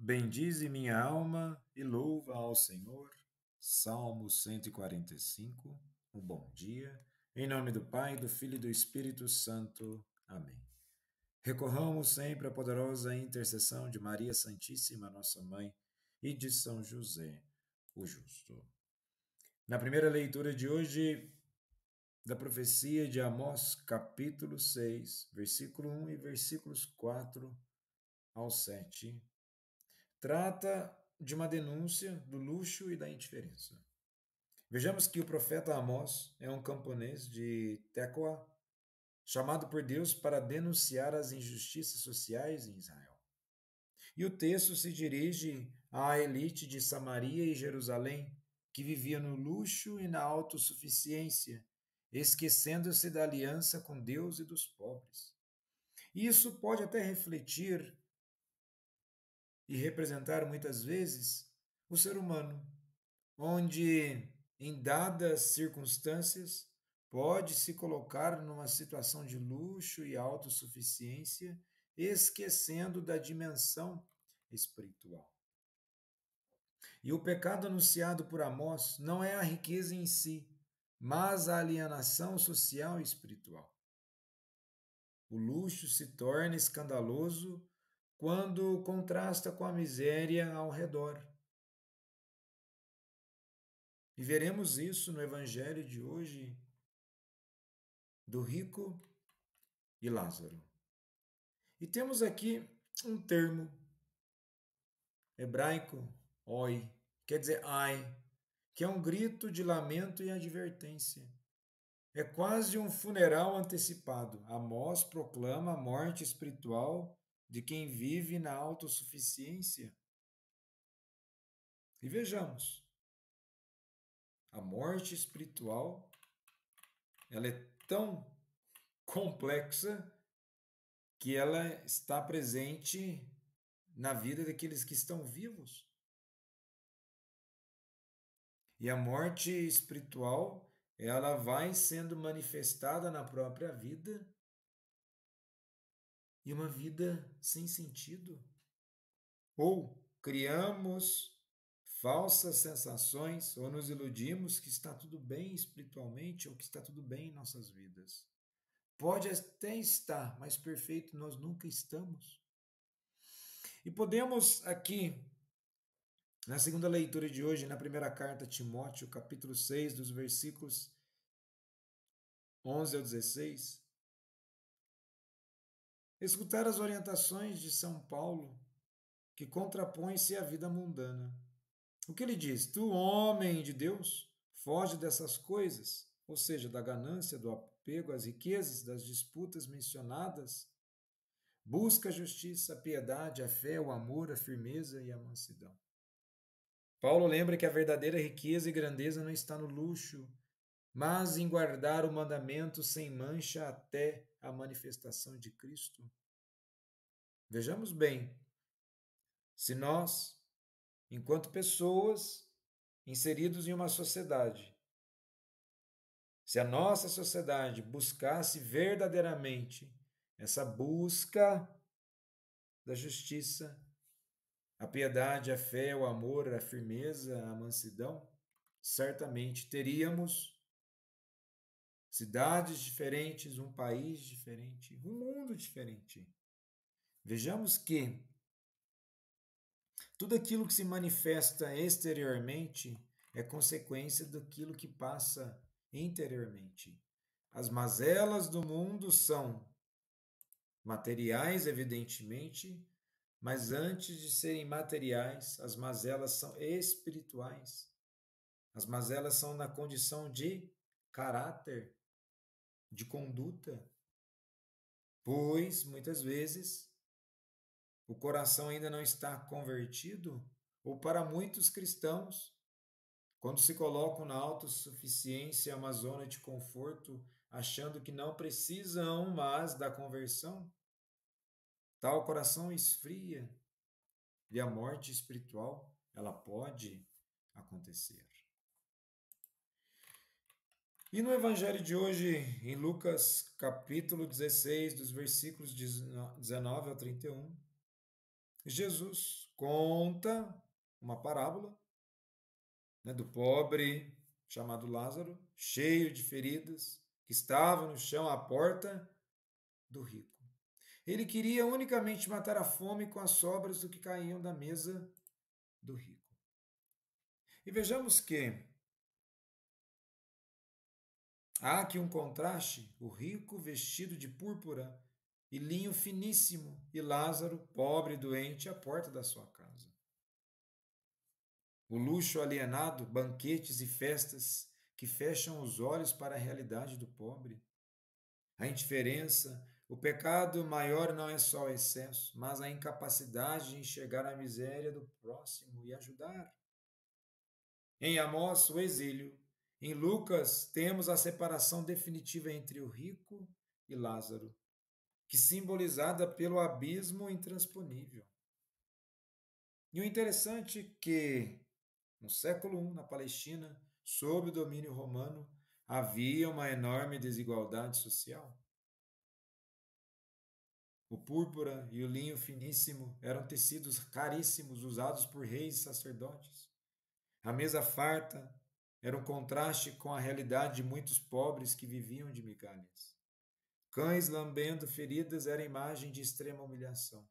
Bendize minha alma e louva ao Senhor. Salmo 145. Um bom dia. Em nome do Pai, do Filho e do Espírito Santo. Amém. Recorramos sempre à poderosa intercessão de Maria Santíssima, nossa Mãe, e de São José, o Justo. Na primeira leitura de hoje, da profecia de Amós, capítulo 6, versículo 1 e versículos 4 ao 7, trata de uma denúncia do luxo e da indiferença. Vejamos que o profeta Amós é um camponês de Tecoa, chamado por Deus para denunciar as injustiças sociais em Israel. E o texto se dirige à elite de Samaria e Jerusalém, que vivia no luxo e na autossuficiência, esquecendo-se da aliança com Deus e dos pobres. E isso pode até refletir e representar muitas vezes o ser humano, onde, em dadas circunstâncias, pode se colocar numa situação de luxo e autossuficiência, esquecendo da dimensão espiritual. E o pecado anunciado por Amós não é a riqueza em si, mas a alienação social e espiritual. O luxo se torna escandaloso quando contrasta com a miséria ao redor. E veremos isso no evangelho de hoje do rico e Lázaro. E temos aqui um termo hebraico, oi, quer dizer ai, que é um grito de lamento e advertência. É quase um funeral antecipado. Amós proclama a morte espiritual de quem vive na autossuficiência. E vejamos, a morte espiritual, ela é tão complexa que ela está presente na vida daqueles que estão vivos. E a morte espiritual, ela vai sendo manifestada na própria vida, e uma vida sem sentido. Ou criamos falsas sensações, ou nos iludimos que está tudo bem espiritualmente, ou que está tudo bem em nossas vidas. Pode até estar, mas perfeito nós nunca estamos. E podemos aqui, na segunda leitura de hoje, na primeira carta a Timóteo, capítulo 6, dos versículos 11 ao 16, escutar as orientações de São Paulo, que contrapõe-se à vida mundana. O que ele diz? Tu, homem de Deus, foge dessas coisas, ou seja, da ganância, do apego às riquezas, das disputas mencionadas. Busca a justiça, a piedade, a fé, o amor, a firmeza e a mansidão. Paulo lembra que a verdadeira riqueza e grandeza não está no luxo, mas em guardar o mandamento sem mancha até a manifestação de Cristo. Vejamos bem, se nós, enquanto pessoas inseridos em uma sociedade, se a nossa sociedade buscasse verdadeiramente essa busca da justiça, a piedade, a fé, o amor, a firmeza, a mansidão, certamente teríamos cidades diferentes, um país diferente, um mundo diferente. Vejamos que tudo aquilo que se manifesta exteriormente é consequência daquilo que passa interiormente. As mazelas do mundo são materiais, evidentemente, mas antes de serem materiais, as mazelas são espirituais. As mazelas são na condição de caráter, de conduta, pois muitas vezes o coração ainda não está convertido, ou para muitos cristãos, quando se colocam na autossuficiência, uma zona de conforto, achando que não precisam mais da conversão, tal coração esfria e a morte espiritual, ela pode acontecer. E no evangelho de hoje, em Lucas capítulo 16, dos versículos 19 ao 31, Jesus conta uma parábola, né, do pobre chamado Lázaro, cheio de feridas, que estava no chão à porta do rico. Ele queria unicamente matar a fome com as sobras do que caíam da mesa do rico. E vejamos que há aqui um contraste: o rico vestido de púrpura e linho finíssimo, e Lázaro, pobre e doente, à porta da sua casa. O luxo alienado, banquetes e festas que fecham os olhos para a realidade do pobre. A indiferença, o pecado maior não é só o excesso, mas a incapacidade de enxergar a miséria do próximo e ajudar. Em Amós, o exílio. Em Lucas, temos a separação definitiva entre o rico e Lázaro, que simbolizada pelo abismo intransponível. E o interessante é que, no século I, na Palestina, sob o domínio romano, havia uma enorme desigualdade social. O púrpura e o linho finíssimo eram tecidos caríssimos usados por reis e sacerdotes. A mesa farta era um contraste com a realidade de muitos pobres que viviam de migalhas. Cães lambendo feridas era imagem de extrema humilhação.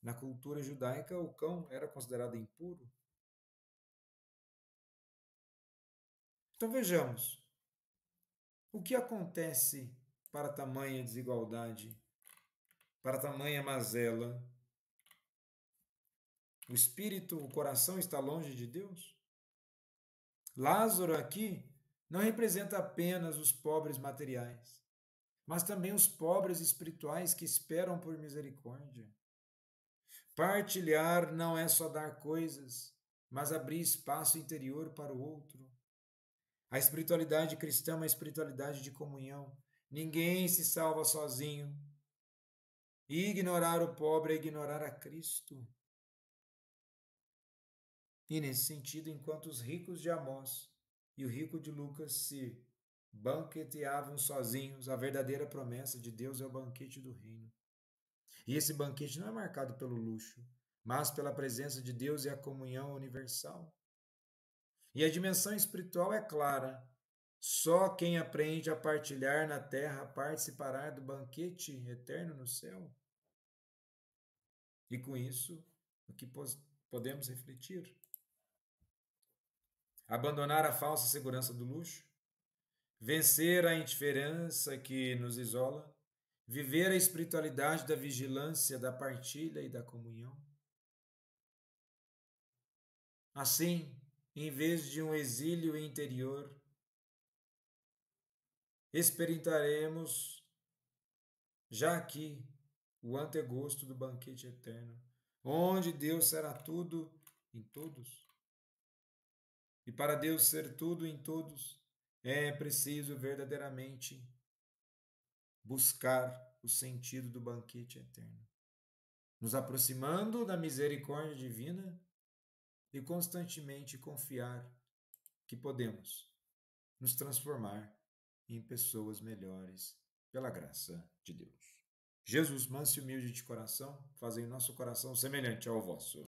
Na cultura judaica, o cão era considerado impuro. Então vejamos, o que acontece para tamanha desigualdade, para tamanha mazela? O espírito, o coração está longe de Deus? Lázaro aqui não representa apenas os pobres materiais, mas também os pobres espirituais que esperam por misericórdia. Partilhar não é só dar coisas, mas abrir espaço interior para o outro. A espiritualidade cristã é uma espiritualidade de comunhão. Ninguém se salva sozinho. E ignorar o pobre é ignorar a Cristo. E nesse sentido, enquanto os ricos de Amós e o rico de Lucas se banqueteavam sozinhos, a verdadeira promessa de Deus é o banquete do reino. E esse banquete não é marcado pelo luxo, mas pela presença de Deus e a comunhão universal. E a dimensão espiritual é clara. Só quem aprende a partilhar na terra participará do banquete eterno no céu. E com isso, o que podemos refletir? Abandonar a falsa segurança do luxo, vencer a indiferença que nos isola, viver a espiritualidade da vigilância, da partilha e da comunhão. Assim, em vez de um exílio interior, experimentaremos já aqui o antegosto do banquete eterno, onde Deus será tudo em todos. E para Deus ser tudo em todos, é preciso verdadeiramente buscar o sentido do banquete eterno, nos aproximando da misericórdia divina e constantemente confiar que podemos nos transformar em pessoas melhores pela graça de Deus. Jesus, manso e humilde de coração, fazei nosso coração semelhante ao vosso.